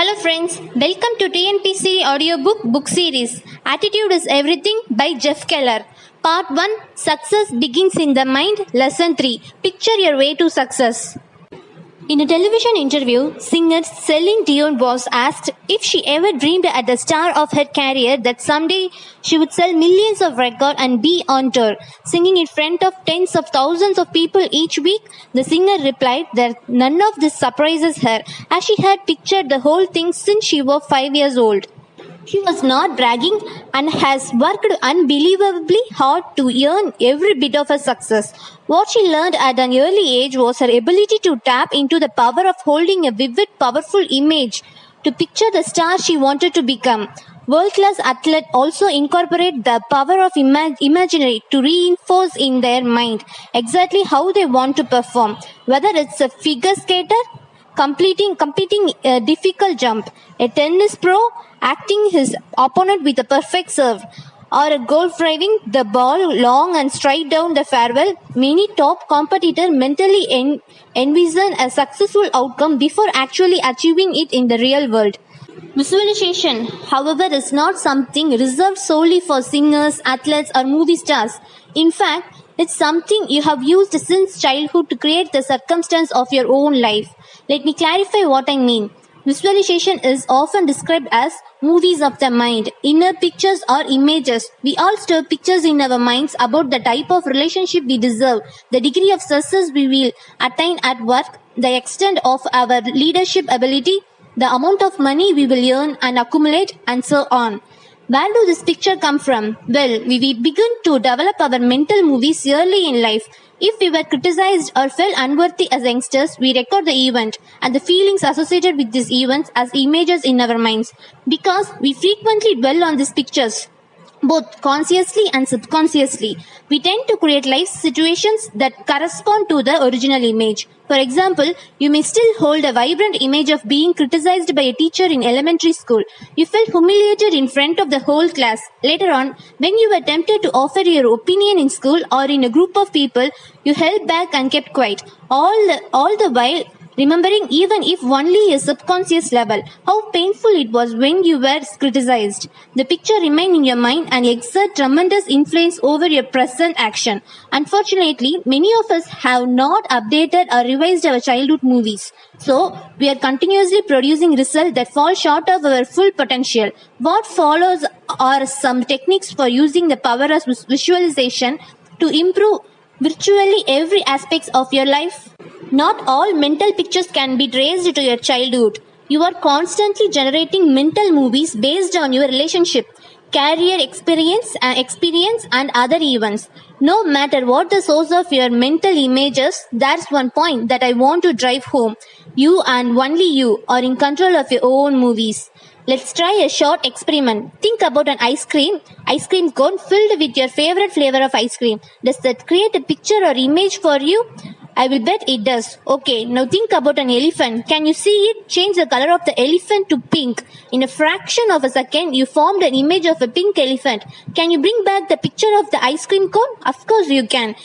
Hello friends, welcome to TNPC audiobook book series Attitude is Everything by Jeff Keller. Part 1, Success Begins in the Mind. Lesson 3, Picture Your Way to Success. In a television interview, singer Celine Dion was asked if she ever dreamed at the start of her career that someday she would sell millions of records and be on tour, singing in front of tens of thousands of people each week. The singer replied that none of this surprises her, as she had pictured the whole thing since she was 5 years old. She was not bragging and has worked unbelievably hard to earn every bit of her success. What she learned at an early age was her ability to tap into the power of holding a vivid, powerful image to picture the star she wanted to become. World-class athletes also incorporate the power of imaginary to reinforce in their mind exactly how they want to perform, whether it's a figure skater completing a difficult jump, a tennis pro acting his opponent with a perfect serve, or a golf driving the ball long and straight down the fairway. Many top competitors mentally envision a successful outcome before actually achieving it in the real world. Visualization, however, is not something reserved solely for singers, athletes, or movie stars. In fact, it's something you have used since childhood to create the circumstance of your own life. Let me clarify what I mean. Visualization is often described as movies of the mind, inner pictures or images. We all store pictures in our minds about the type of relationship we deserve, the degree of success we will attain at work, the extent of our leadership ability, the amount of money we will earn and accumulate, and so on. Where do this picture come from? Well, we begin to develop our mental movies early in life. If we were criticized or felt unworthy as youngsters, we record the event and the feelings associated with these events as images in our minds. Because we frequently dwell on these pictures, both consciously and subconsciously, we tend to create life situations that correspond to the original image. For example, you may still hold a vibrant image of being criticized by a teacher in elementary school. You felt humiliated in front of the whole class. Later on, when you were tempted to offer your opinion in school or in a group of people, you held back and kept quiet. All the while, remembering, even if only a subconscious level, how painful it was when you were criticized. The picture remains in your mind and exerts tremendous influence over your present action. Unfortunately, many of us have not updated or revised our childhood movies. So, we are continuously producing results that fall short of our full potential. What follows are some techniques for using the power of visualization to improve virtually every aspect of your life. Not all mental pictures can be traced to your childhood. You are constantly generating mental movies based on your relationship, career experience and other events. No matter what the source of your mental images, that's one point that I want to drive home. You and only you are in control of your own movies. Let's try a short experiment. Think about an ice cream cone filled with your favorite flavor of ice cream. Does that create a picture or image for you? I will bet it does. Okay, now think about an elephant. Can you see it? Change the color of the elephant to pink. In a fraction of a second, you formed an image of a pink elephant. Can you bring back the picture of the ice cream cone? Of course you can.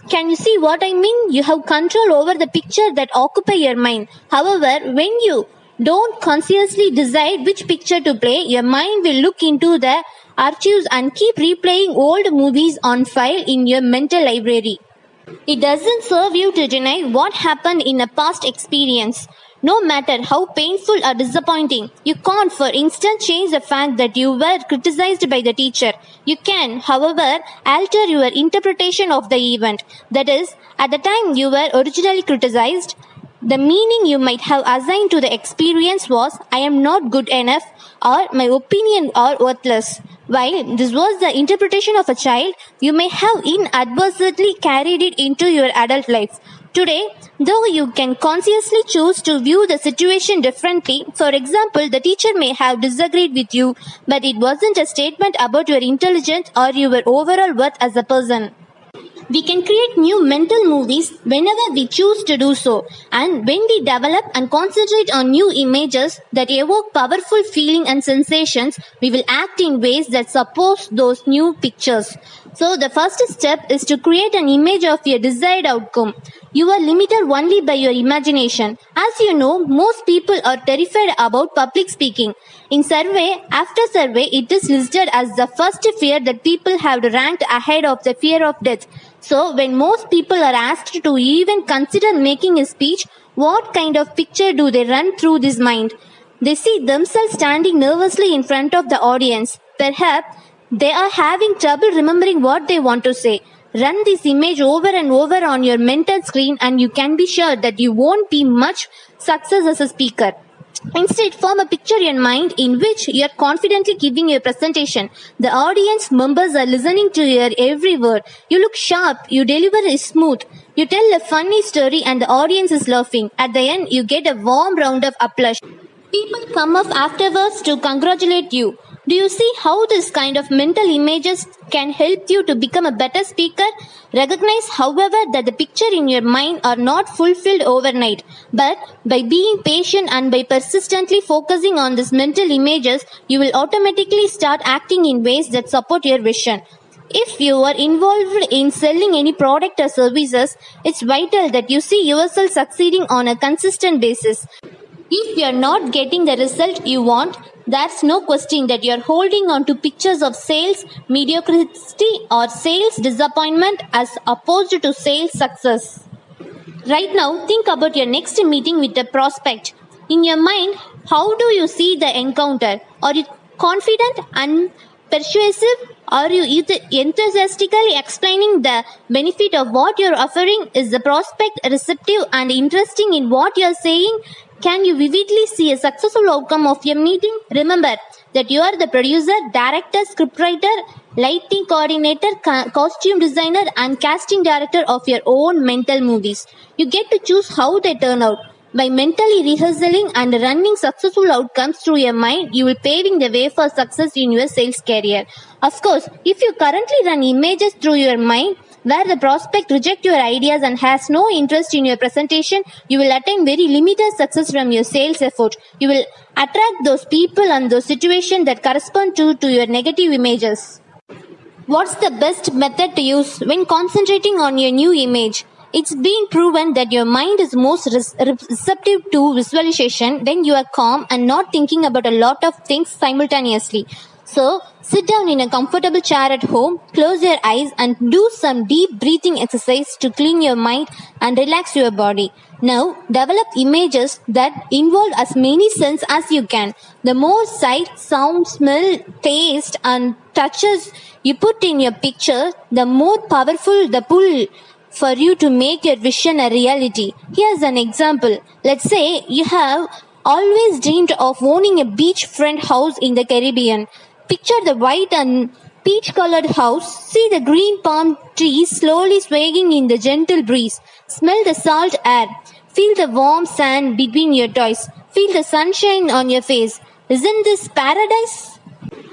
Can you see what I mean? You have control over the picture that occupy your mind. However, when you don't consciously decide which picture to play, your mind will look into the archives and keep replaying old movies on file in your mental library. It doesn't serve you to deny what happened in a past experience. No matter how painful or disappointing, you can't, for instance, change the fact that you were criticized by the teacher. You can, however, alter your interpretation of the event. That is, at the time you were originally criticized, the meaning you might have assigned to the experience was, I am not good enough, or my opinion are worthless. While this was the interpretation of a child, you may have inadvertently carried it into your adult life. Today, though you can consciously choose to view the situation differently, for example, the teacher may have disagreed with you, but it wasn't a statement about your intelligence or your overall worth as a person. We can create new mental movies whenever we choose to do so, and when we develop and concentrate on new images that evoke powerful feelings and sensations, we will act in ways that support those new pictures. So the first step is to create an image of your desired outcome. You are limited only by your imagination. As you know, most people are terrified about public speaking. In survey after survey, it is listed as the first fear that people have ranked ahead of the fear of death. So, when most people are asked to even consider making a speech, what kind of picture do they run through this mind? They see themselves standing nervously in front of the audience. Perhaps they are having trouble remembering what they want to say. Run this image over and over on your mental screen and you can be sure that you won't be much success as a speaker. Instead, form a picture in your mind in which you are confidently giving your presentation. The audience members are listening to your every word. You look sharp, you deliver is smooth. You tell a funny story and the audience is laughing. At the end, you get a warm round of applause. People come up afterwards to congratulate you. Do you see how this kind of mental images can help you to become a better speaker? Recognize, however, that the picture in your mind are not fulfilled overnight. But by being patient and by persistently focusing on these mental images, you will automatically start acting in ways that support your vision. If you are involved in selling any product or services, it's vital that you see yourself succeeding on a consistent basis. If you are not getting the result you want, there's no question that you are holding on to pictures of sales mediocrity or sales disappointment as opposed to sales success. Right now, think about your next meeting with a prospect. In your mind, how do you see the encounter? Are you confident and persuasive? Are you enthusiastically explaining the benefit of what you're offering? Is the prospect receptive and interesting in what you're saying? Can you vividly see a successful outcome of your meeting? Remember that you are the producer, director, scriptwriter, lighting coordinator, costume designer, and casting director of your own mental movies. You get to choose how they turn out. By mentally rehearsing and running successful outcomes through your mind, you will paving the way for success in your sales career. Of course, if you currently run images through your mind, where the prospect rejects your ideas and has no interest in your presentation, you will attain very limited success from your sales effort. You will attract those people and those situations that correspond to your negative images. What's the best method to use when concentrating on your new image? It's been proven that your mind is most receptive to visualization when you are calm and not thinking about a lot of things simultaneously. So, sit down in a comfortable chair at home, close your eyes and do some deep breathing exercise to clean your mind and relax your body. Now, develop images that involve as many senses as you can. The more sight, sound, smell, taste and touches you put in your picture, the more powerful the pull for you to make your vision a reality. Here's an example. Let's say you have always dreamed of owning a beachfront house in the Caribbean. Picture the white and peach-colored house. See the green palm trees slowly swaying in the gentle breeze. Smell the salt air. Feel the warm sand between your toes. Feel the sunshine on your face. Isn't this paradise?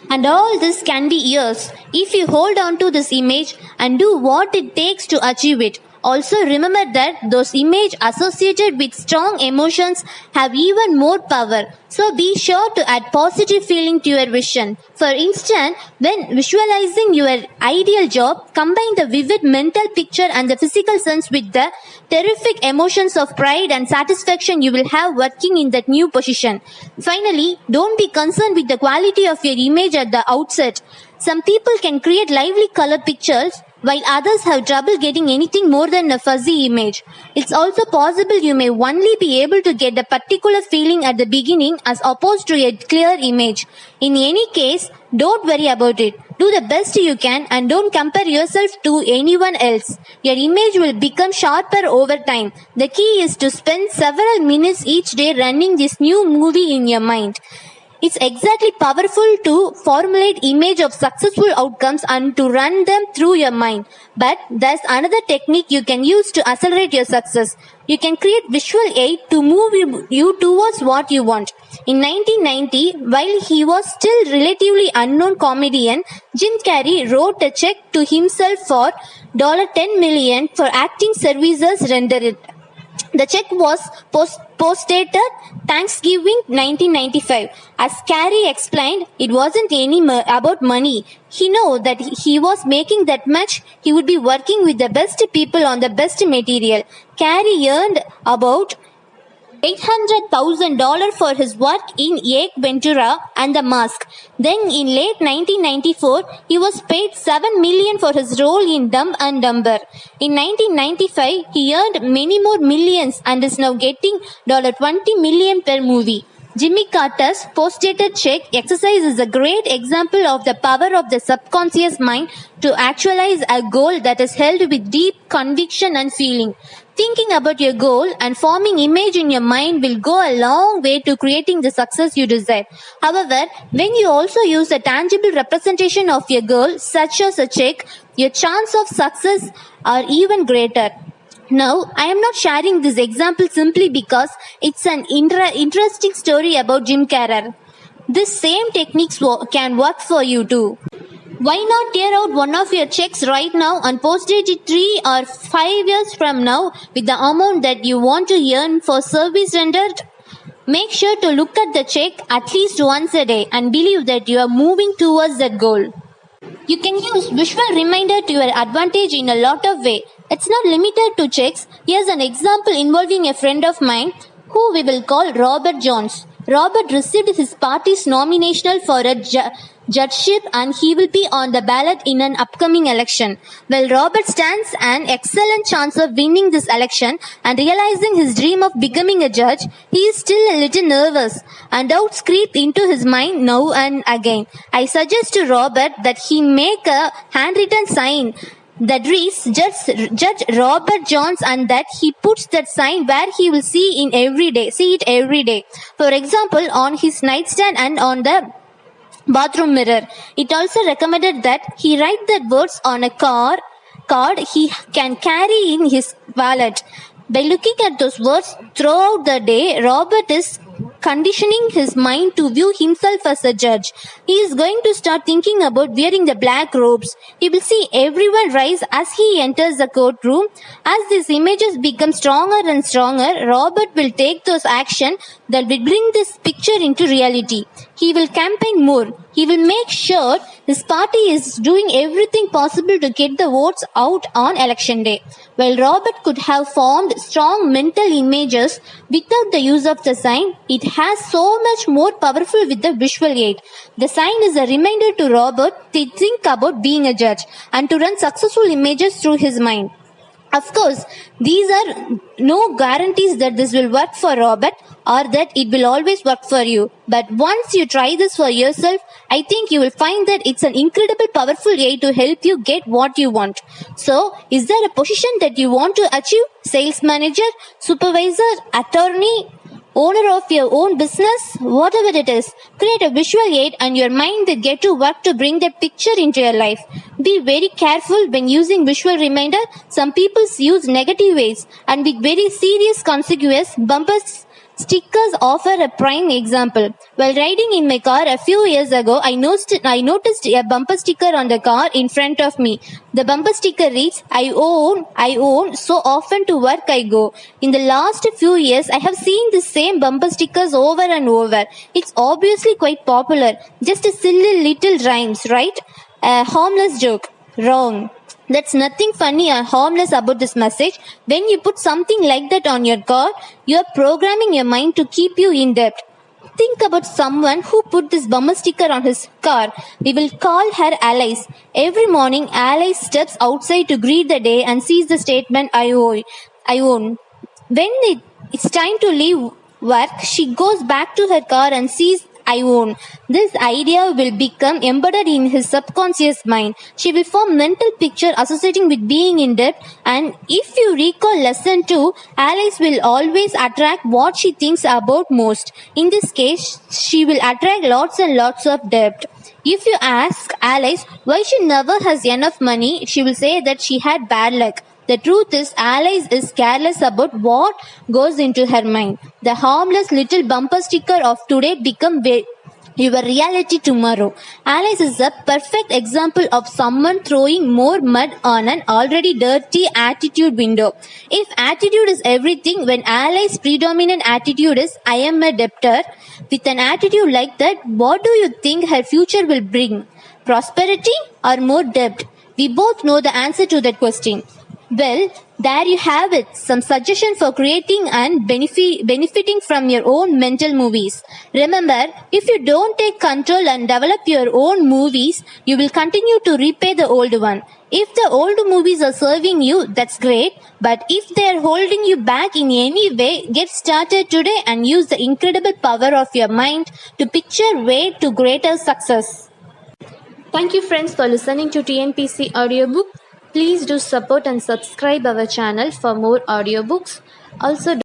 And all this can be yours if you hold on to this image and do what it takes to achieve it. Also remember that those images associated with strong emotions have even more power. So be sure to add positive feeling to your vision. For instance, when visualizing your ideal job, combine the vivid mental picture and the physical sense with the terrific emotions of pride and satisfaction you will have working in that new position. Finally, don't be concerned with the quality of your image at the outset. Some people can create lively color pictures, while others have trouble getting anything more than a fuzzy image. It's also possible you may only be able to get a particular feeling at the beginning as opposed to a clear image. In any case, don't worry about it. Do the best you can and don't compare yourself to anyone else. Your image will become sharper over time. The key is to spend several minutes each day running this new movie in your mind. It's exactly powerful to formulate image of successful outcomes and to run them through your mind. But there's another technique you can use to accelerate your success. You can create visual aid to move you towards what you want. In 1990, while he was still relatively unknown comedian, Jim Carrey wrote a check to himself for $10 million for acting services rendered. The check was postdated Thanksgiving 1995. As Carey explained, it wasn't about money. He knew that he was making that much, he would be working with the best people on the best material. Carey earned about $800,000 for his work in Ace Ventura and The Mask. Then in late 1994, he was paid $7 million for his role in Dumb and Dumber. In 1995, he earned many more millions and is now getting $20 million per movie. Jimmy Carter's postdated check exercise is a great example of the power of the subconscious mind to actualize a goal that is held with deep conviction and feeling. Thinking about your goal and forming image in your mind will go a long way to creating the success you desire. However, when you also use a tangible representation of your goal, such as a check, your chance of success are even greater. Now, I am not sharing this example simply because it's an interesting story about Jim Carrey. This same techniques can work for you too. Why not tear out one of your checks right now and post it 3 or 5 years from now with the amount that you want to earn for service rendered? Make sure to look at the check at least once a day and believe that you are moving towards that goal. You can use visual reminder to your advantage in a lot of ways. It's not limited to checks. Here's an example involving a friend of mine who we will call Robert Jones. Robert received his party's nomination for a judgeship and he will be on the ballot in an upcoming election. Well, Robert stands an excellent chance of winning this election and realizing his dream of becoming a judge, he is still a little nervous and doubts creep into his mind now and again. I suggest to Robert that he make a handwritten sign that reads Judge Robert Jones and that he puts that sign where he will see it every day. For example, on his nightstand and on the bathroom mirror. It also recommended that he write the words on a card he can carry in his wallet. By looking at those words throughout the day, Robert is conditioning his mind to view himself as a judge. He is going to start thinking about wearing the black robes. He will see everyone rise as he enters the courtroom. As these images become stronger and stronger, Robert will take those actions that will bring this picture into reality. He will campaign more. He will make sure his party is doing everything possible to get the votes out on election day. While Robert could have formed strong mental images without the use of the sign, it has so much more powerful with the visual aid. The sign is a reminder to Robert to think about being a judge and to run successful images through his mind. Of course, these are no guarantees that this will work for Robert or that it will always work for you. But once you try this for yourself, I think you will find that it's an incredible powerful way to help you get what you want. So, is there a position that you want to achieve? Sales manager, supervisor, attorney, owner of your own business, whatever it is, create a visual aid and your mind will get to work to bring that picture into your life. Be very careful when using visual reminder. Some people use negative ways and with very serious consequences. Bumper stickers offer a prime example. While riding in my car a few years ago, I noticed a bumper sticker on the car in front of me. The bumper sticker reads, I own, so often to work I go. In the last few years, I have seen the same bumper stickers over and over. It's obviously quite popular. Just a silly little rhymes, right? A harmless joke. Wrong. That's nothing funny or harmless about this message. When you put something like that on your car, you are programming your mind to keep you in debt. Think about someone who put this bumper sticker on his car. We will call her Alice. Every morning, Alice steps outside to greet the day and sees the statement, I own. When it's time to leave work, she goes back to her car and sees I own. This idea will become embedded in his subconscious mind. She will form mental picture associating with being in debt, and if you recall lesson 2, Alice will always attract what she thinks about most. In this case, she will attract lots and lots of debt. If you ask Alice why she never has enough money, she will say that she had bad luck. The truth is, Alice is careless about what goes into her mind. The harmless little bumper sticker of today become your reality tomorrow. Allies is a perfect example of someone throwing more mud on an already dirty attitude window. If attitude is everything, when Allies' predominant attitude is I am a debtor, with an attitude like that, what do you think her future will bring? Prosperity or more debt? We both know the answer to that question. Well, there you have it. Some suggestion for creating and benefiting from your own mental movies. Remember, if you don't take control and develop your own movies, you will continue to replay the old one. If the old movies are serving you, that's great. But if they are holding you back in any way, get started today and use the incredible power of your mind to picture way to greater success. Thank you friends for listening to TNPC audiobook. Please do support and subscribe our channel for more audiobooks. Also